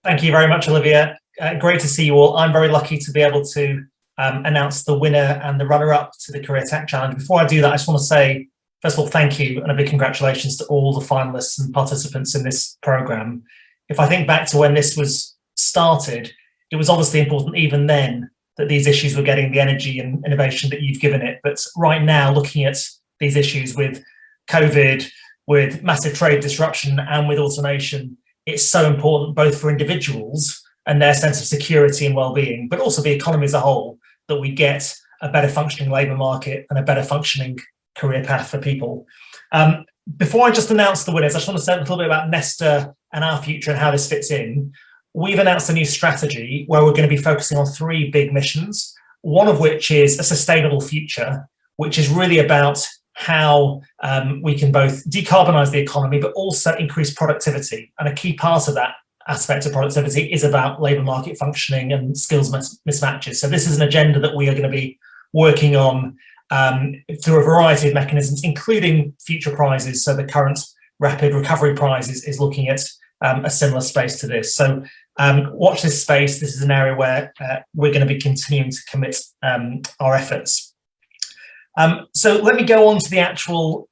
Thank you very much, Olivia. Great to see you all. I'm very lucky to be able to announce the winner and the runner-up to the CareerTech Challenge. Before I do that, I just want to say, first of all, thank you and a big congratulations to all the finalists and participants in this programme. If I think back to when this was started, it was obviously important even then that these issues were getting the energy and innovation that you've given it. But right now, looking at these issues with COVID, with massive trade disruption and with automation, it's so important both for individuals and their sense of security and well-being, but also the economy as a whole, that we get a better functioning labour market and a better functioning career path for people. Before I just announce the winners, I just want to say a little bit about Nesta and our future and how this fits in. We've announced a new strategy where we're going to be focusing on 3 big missions, one of which is a sustainable future, which is really about how we can both decarbonise the economy, but also increase productivity. And a key part of that aspect of productivity is about labour market functioning and skills mismatches. So this is an agenda that we are going to be working on through a variety of mechanisms, including future prizes. So the current Rapid Recovery Prize is looking at a similar space to this. So watch this space. This is an area where we're going to be continuing to commit our efforts. So let me go on to the actual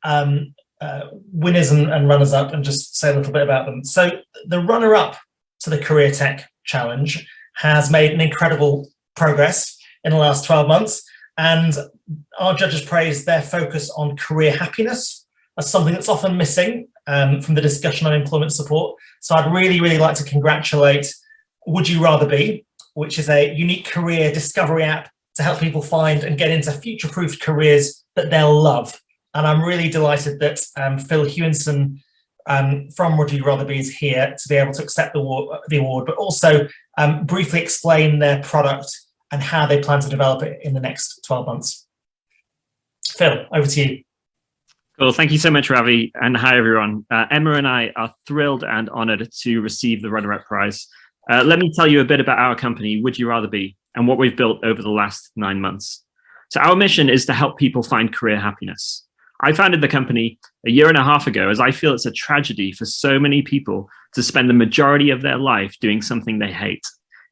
winners and runners-up and just say a little bit about them. So the runner-up to the CareerTech Challenge has made an incredible progress in the last 12 months, and our judges praised their focus on career happiness as something that's often missing from the discussion on employment support. So I'd really like to congratulate Would You Rather Be, which is a unique career discovery app to help people find and get into future-proofed careers that they'll love. And I'm really delighted that Phil Hewinson from Would You Rather Be is here to be able to accept the award, but also briefly explain their product and how they plan to develop it in the next 12 months. Phil, over to you. Cool. Thank you so much, Ravi. And hi, everyone. Emma and I are thrilled and honoured to receive the runner-up prize. Let me tell you a bit about our company, Would You Rather Be, and what we've built over the last 9 months. So our mission is to help people find career happiness. I founded the company a year and a half ago as I feel it's a tragedy for so many people to spend the majority of their life doing something they hate.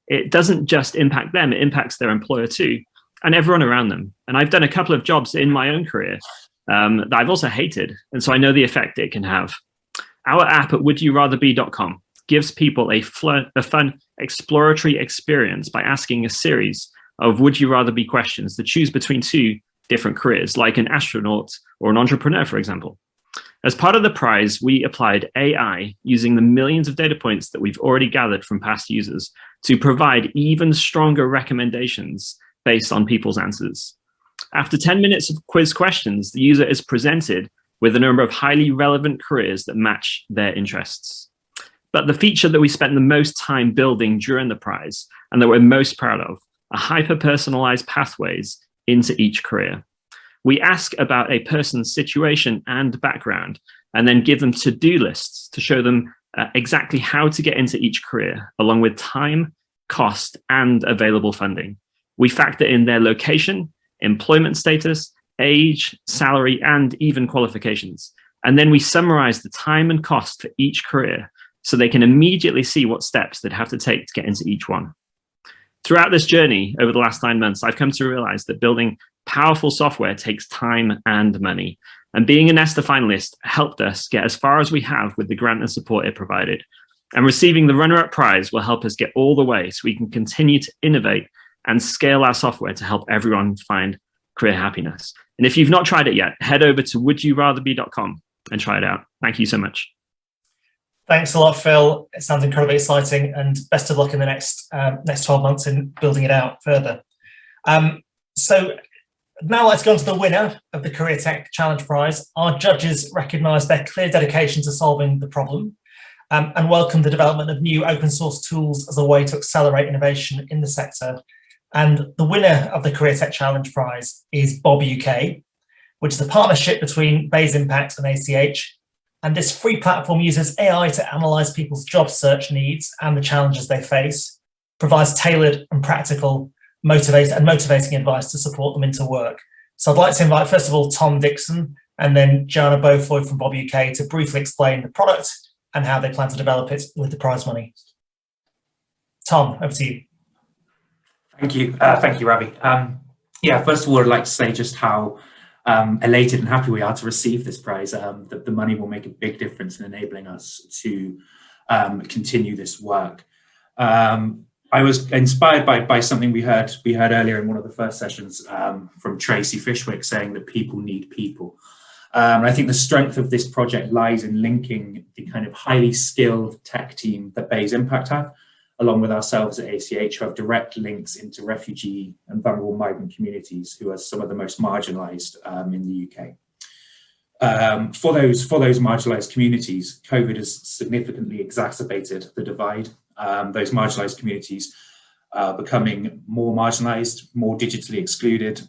It doesn't just impact them, it impacts their employer too, and everyone around them. And I've done a couple of jobs in my own career that I've also hated, and so I know the effect it can have. Our app at wouldyouratherbee.com gives people a fun exploratory experience by asking a series of would you rather be questions to choose between 2 different careers, like an astronaut or an entrepreneur, for example. As part of the prize, we applied AI using the millions of data points that we've already gathered from past users to provide even stronger recommendations based on people's answers. After 10 minutes of quiz questions, the user is presented with a number of highly relevant careers that match their interests. But the feature that we spent the most time building during the prize, and that we're most proud of, are hyper-personalized pathways into each career. We ask about a person's situation and background, and then give them to-do lists to show them exactly how to get into each career, along with time, cost, and available funding. We factor in their location, employment status, age, salary, and even qualifications. And then we summarize the time and cost for each career so they can immediately see what steps they'd have to take to get into each one. Throughout this journey over the last 9 months, I've come to realize that building powerful software takes time and money. And being a Nesta finalist helped us get as far as we have with the grant and support it provided. And receiving the runner-up prize will help us get all the way so we can continue to innovate and scale our software to help everyone find career happiness. And if you've not tried it yet, head over to wouldyouratherbee.com and try it out. Thank you so much. Thanks a lot, Phil. It sounds incredibly exciting, and best of luck in the next 12 months in building it out further. So now let's go on to the winner of the CareerTech Challenge Prize. Our judges recognise their clear dedication to solving the problem and welcome the development of new open source tools as a way to accelerate innovation in the sector. And the winner of the CareerTech Challenge Prize is Bob UK, which is a partnership between Bayes Impact and ACH. And this free platform uses AI to analyse people's job search needs and the challenges they face, provides tailored and practical motivating advice to support them into work. So I'd like to invite, first of all, Tom Dixon and then Joanna Beaufoy from Bob UK to briefly explain the product and how they plan to develop it with the prize money. Tom, over to you. Thank you, Ravi. Yeah, first of all, I'd like to say just how elated and happy we are to receive this prize. That the money will make a big difference in enabling us to continue this work. I was inspired by something we heard earlier in one of the first sessions from Tracy Fishwick, saying that people need people. I think the strength of this project lies in linking the kind of highly skilled tech team that Bayes Impact have, along with ourselves at ACH, who have direct links into refugee and vulnerable migrant communities who are some of the most marginalised in the UK. For those marginalised communities, COVID has significantly exacerbated the divide. Those marginalised communities are becoming more marginalised, more digitally excluded,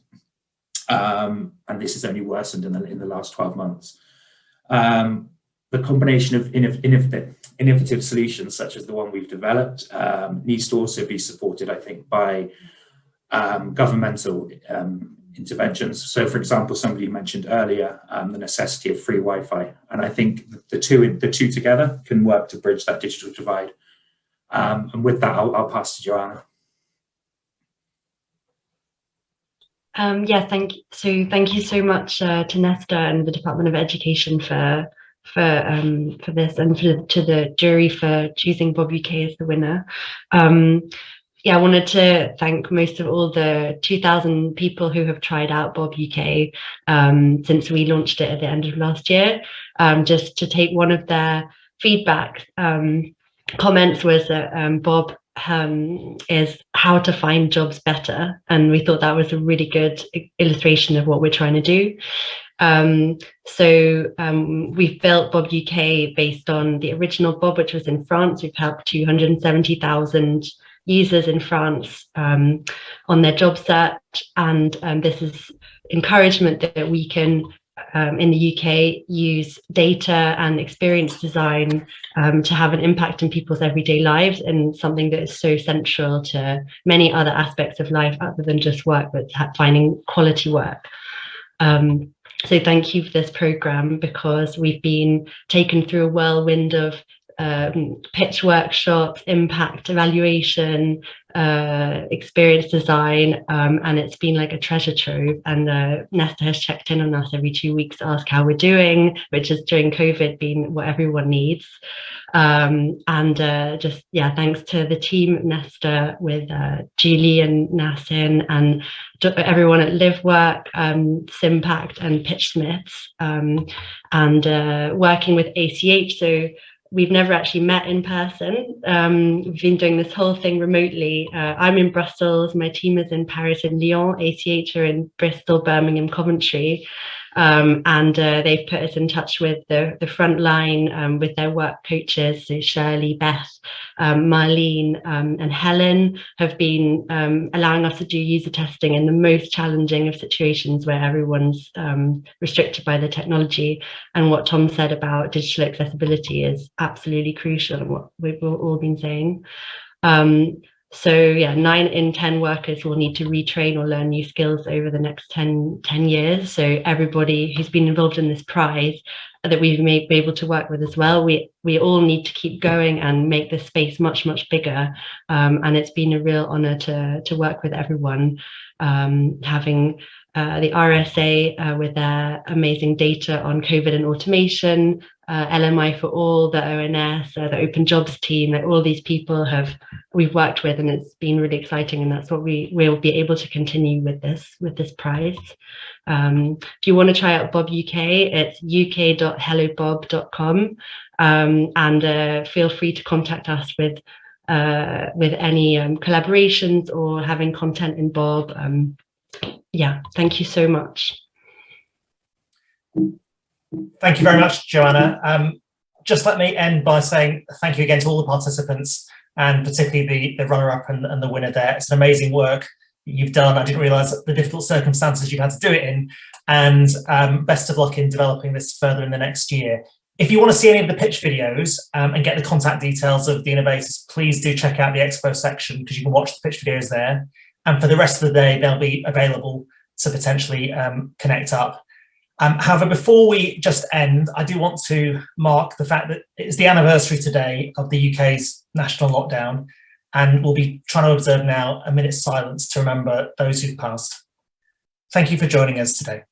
and this has only worsened in the last 12 months. The combination of innovative solutions such as the one we've developed needs to also be supported, I think, by governmental interventions. So, for example, somebody mentioned earlier the necessity of free Wi-Fi, and I think the two together can work to bridge that digital divide. And with that, I'll pass to Joanna. Yeah, thank you so much to Nesta and the Department of Education for this, and to the jury for choosing Bob UK as the winner. Yeah, I wanted to thank most of all the 2,000 people who have tried out Bob UK since we launched it at the end of last year. Just to take one of their feedback comments was that Bob is how to find jobs better, and we thought that was a really good illustration of what we're trying to do. We've built Bob UK based on the original Bob, which was in France. We've helped 270,000 users in France on their job search, and this is encouragement that we can in the UK use data and experience design to have an impact in people's everyday lives, and something that is so central to many other aspects of life other than just work, but finding quality work. So thank you for this program, because we've been taken through a whirlwind of pitch workshops, impact evaluation, experience design, and it's been like a treasure trove. And Nesta has checked in on us every 2 weeks to ask how we're doing, which has during COVID been what everyone needs. Just yeah, thanks to the team Nesta with Julie and Nassin and everyone at LiveWork, Simpact and PitchSmiths, and working with ACH. So we've never actually met in person. We've been doing this whole thing remotely. I'm in Brussels, my team is in Paris and Lyon, ACH are in Bristol, Birmingham, Coventry. They've put us in touch with the front line with their work coaches. So Shirley, Beth, Marlene and Helen have been allowing us to do user testing in the most challenging of situations where everyone's restricted by the technology. And what Tom said about digital accessibility is absolutely crucial, and what we've all been saying. So yeah, 9 in 10 workers will need to retrain or learn new skills over the next 10 years. So everybody who's been involved in this prize that we've been able to work with as well, we all need to keep going and make this space much, much bigger. And it's been a real honor to work with everyone, having the RSA with their amazing data on COVID and automation, LMI for All, the ONS, the Open Jobs team, like all these people we've worked with, and it's been really exciting, and that's what we'll be able to continue with this prize. If you want to try out Bob UK, it's uk.hellobob.com, and feel free to contact us with any collaborations or having content in Bob. Yeah, thank you so much. Thank you very much, Joanna. Just let me end by saying thank you again to all the participants, and particularly the runner-up and the winner there. It's an amazing work that you've done. I didn't realise the difficult circumstances you had to do it in, and best of luck in developing this further in the next year. If you want to see any of the pitch videos and get the contact details of the innovators, please do check out the expo section, because you can watch the pitch videos there. And for the rest of the day, they'll be available to potentially connect up. However, before we just end, I do want to mark the fact that it's the anniversary today of the UK's national lockdown. and we'll be trying to observe now a minute's silence to remember those who've passed. Thank you for joining us today.